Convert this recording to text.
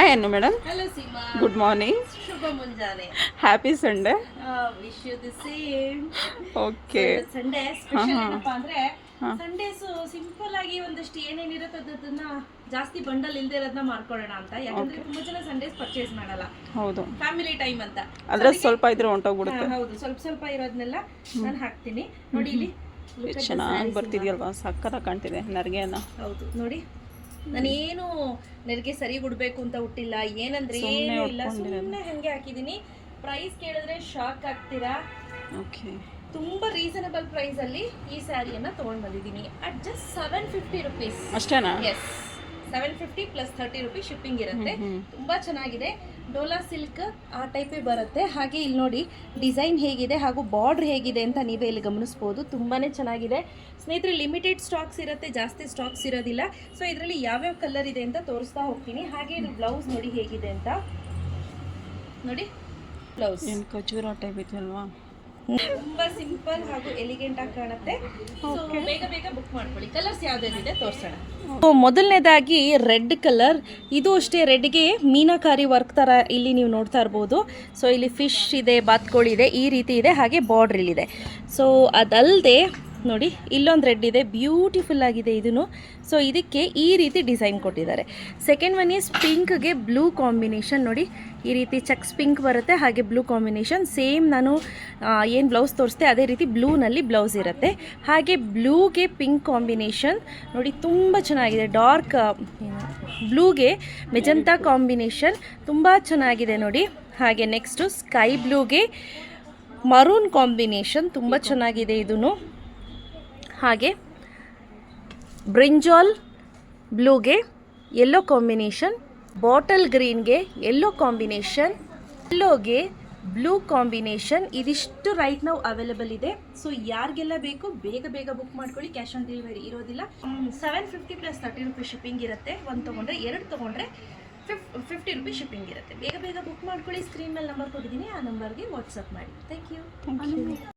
Hi Annu madam. Hello Seema. Good morning. ಶುಭ ಮುಂಜಾನೆ. Happy Sunday. Wish you the same. Okay. Sunday special ಏನಪ್ಪಾ ಅಂದ್ರೆ Sundays simple ಆಗಿ ಒಂದಷ್ಟು ಏನೇನಿರುತ್ತೆ ಅದನ್ನ ಜಾಸ್ತಿ ಬಂಡಲ್ ಇಲ್ದೇ ಇರೋದನ್ನ ಮಾಡ್ಕೊಳ್ಳೋಣ ಅಂತ. ಯಾಕಂದ್ರೆ ತುಂಬಾ ಜನ ಸಂಡೇಸ್ ಪರ್ಚೇಸ್ ಮಾಡಲ್ಲ. ಹೌದು. ಫ್ಯಾಮಿಲಿ ಟೈಮ್ ಅಂತ. ಅದ್ರ ಸ್ವಲ್ಪ ಇದ್ರೆ ಹೊಂಟೋಗ್ಬಿಡುತ್ತೆ. ಹೌದು, ಸ್ವಲ್ಪ ಸ್ವಲ್ಪ ಇರೋದನ್ನೆಲ್ಲ ನಾನು ಹಾಕ್ತೀನಿ. ನೋಡಿ ಇಲ್ಲಿ ಚೆನ್ನಾಗಿ ಬರ್ತಿದ್ಯಲ್ವಾ, ಸಕ್ಕತ್ತಾಗಿ ಕಾಣ್ತಿದೆ ನರ್ಗೆನ. ಹೌದು ನೋಡಿ, ನಾನೇನು ನೆರಿಗೆ ಸರಿ ಉಡ್ಬೇಕು ಅಂತ ಹುಟ್ಟಿಲ್ಲ, ಏನಂದ್ರೆ ಏನು ಇಲ್ಲ, ಸುಮ್ಮನೆ ಹಂಗೆ ಹಾಕಿದೀನಿ. ಪ್ರೈಸ್ ಕೇಳಿದ್ರೆ ಶಾಕ್ ಆಗ್ತೀರಾ. ಓಕೆ. ತುಂಬಾ ರೀಸನಬಲ್ ಪ್ರೈಸ್ ಅಲ್ಲಿ ಈ ಸ್ಯಾರಿಯನ್ನ ತಗೊಂಡ್ ಬಂದಿದ್ದೀನಿ ಅಟ್ ಜಸ್ಟ್ 750 ರುಪೀಸ್ ಅಷ್ಟೇನಾ? ಎಸ್, 750 ಪ್ಲಸ್ 30 ರುಪೀಸ್ ಶಿಪ್ಪಿಂಗ್ ಇರುತ್ತೆ. ತುಂಬಾ ಚೆನ್ನಾಗಿದೆ. ಡೋಲಾ ಸಿಲ್ಕ್ ಆ ಟೈಪೇ ಬರುತ್ತೆ. ಹಾಗೆ ಇಲ್ಲಿ ನೋಡಿ ಡಿಸೈನ್ ಹೇಗಿದೆ ಹಾಗೂ ಬಾರ್ಡರ್ ಹೇಗಿದೆ ಅಂತ ನೀವೇ ಇಲ್ಲಿ ಗಮನಿಸ್ಬೋದು. ತುಂಬಾನೇ ಚೆನ್ನಾಗಿದೆ ಸ್ನೇಹಿತರೆ. ಲಿಮಿಟೆಡ್ ಸ್ಟಾಕ್ಸ್ ಇರುತ್ತೆ, ಜಾಸ್ತಿ ಸ್ಟಾಕ್ಸ್ ಇರೋದಿಲ್ಲ. ಸೊ ಇದರಲ್ಲಿ ಯಾವ್ಯಾವ ಕಲರ್ ಇದೆ ಅಂತ ತೋರಿಸ್ತಾ ಹೋಗ್ತೀನಿ. ಹಾಗೆ ಇದು ಬ್ಲೌಸ್ ನೋಡಿ ಹೇಗಿದೆ ಅಂತ. ನೋಡಿ ಬ್ಲೌಸ್ ಏನು ಖಜೂರ ಟೈಪ್ ಇದೆಯಲ್ವಾ, ತುಂಬಾ ಸಿಂಪಲ್ ಹಾಗೂ ಎಲಿಗೆಂಟ್ ಆಗಿ ಕಾಣುತ್ತೆ. ಸೊ ಬೇಗ ಬೇಗ ಬುಕ್ ಮಾಡ್ಕೊಳ್ಳಿ. ಕಲರ್ಸ್ ಯಾವ್ದಿದೆ ತೋರಿಸೋಣ. ಮೊದಲನೇದಾಗಿ ರೆಡ್ ಕಲರ್. ಇದು ಅಷ್ಟೇ, ರೆಡ್ಗೆ ಮೀನಾಕಾರಿ ವರ್ಕ್ ತರ ಇಲ್ಲಿ ನೀವು ನೋಡ್ತಾ ಇರ್ಬೋದು. ಸೊ ಇಲ್ಲಿ ಫಿಶ್ ಇದೆ, ಬಾತ್ಕೋಳಿ ಇದೆ, ಈ ರೀತಿ ಇದೆ. ಹಾಗೆ ಬಾರ್ಡರ್ ಇಲ್ಲಿದೆ. ಸೊ ಅದಲ್ಲದೆ ನೋಡಿ ಇಲ್ಲೊಂದು ರೆಡ್ ಇದೆ, ಬ್ಯೂಟಿಫುಲ್ ಆಗಿದೆ ಇದನ್ನು. ಸೊ ಇದಕ್ಕೆ ಈ ರೀತಿ ಡಿಸೈನ್ ಕೊಟ್ಟಿದ್ದಾರೆ. ಸೆಕೆಂಡ್ ಒನ್ ಈಸ್ ಪಿಂಕ್ಗೆ ಬ್ಲೂ ಕಾಂಬಿನೇಷನ್. ನೋಡಿ ಈ ರೀತಿ ಚೆಕ್ಸ್ ಪಿಂಕ್ ಬರುತ್ತೆ, ಹಾಗೆ ಬ್ಲೂ ಕಾಂಬಿನೇಷನ್. ಸೇಮ್ ನಾನು ಏನು ಬ್ಲೌಸ್ ತೋರಿಸ್ತೆ ಅದೇ ರೀತಿ ಬ್ಲೂನಲ್ಲಿ ಬ್ಲೌಸ್ ಇರುತ್ತೆ. ಹಾಗೆ ಬ್ಲೂಗೆ ಪಿಂಕ್ ಕಾಂಬಿನೇಷನ್ ನೋಡಿ, ತುಂಬ ಚೆನ್ನಾಗಿದೆ. ಡಾರ್ಕ್ ಬ್ಲೂಗೆ ಮೆಜಂತಾ ಕಾಂಬಿನೇಷನ್ ತುಂಬ ಚೆನ್ನಾಗಿದೆ ನೋಡಿ. ಹಾಗೆ ನೆಕ್ಸ್ಟು ಸ್ಕೈ ಬ್ಲೂಗೆ ಮರೂನ್ ಕಾಂಬಿನೇಷನ್ ತುಂಬ ಚೆನ್ನಾಗಿದೆ ಇದೂ. ಹಾಗೆ ಬ್ರಿಂಜಾಲ್ ಬ್ಲೂಗೆ ಯೆಲ್ಲೋ ಕಾಂಬಿನೇಷನ್, ಬಾಟಲ್ ಗ್ರೀನ್ಗೆ ಯೆಲ್ಲೋ ಕಾಂಬಿನೇಷನ್, ಯೆಲ್ಲೋಗೆ ಬ್ಲೂ ಕಾಂಬಿನೇಷನ್. ಇದಿಷ್ಟು ರೈಟ್ ನಾವು ಅವೈಲೇಬಲ್ ಇದೆ. ಸೊ ಯಾರಿಗೆಲ್ಲ ಬೇಕು ಬೇಗ ಬೇಗ ಬುಕ್ ಮಾಡ್ಕೊಳ್ಳಿ. ಕ್ಯಾಶ್ ಆನ್ ಡೆಲಿವರಿ ಇರೋದಿಲ್ಲ. 750 ಪ್ಲಸ್ 30 ರುಪೀಸ್ ಶಿಪ್ಪಿಂಗ್ ಇರುತ್ತೆ. ಒಂದು ತೊಗೊಂಡ್ರೆ, ಎರಡು ತೊಗೊಂಡ್ರೆ 50 ರುಪೀಸ್ ಶಿಪ್ಪಿಂಗ್ ಇರುತ್ತೆ. ಬೇಗ ಬೇಗ ಬುಕ್ ಮಾಡ್ಕೊಳ್ಳಿ. ಸ್ಕ್ರೀನ್ ಮೇಲೆ ನಂಬರ್ ಕೊಟ್ಟಿದ್ದೀನಿ, ಆ ನಂಬರ್ಗೆ ವಾಟ್ಸಪ್ ಮಾಡಿ. Thank you.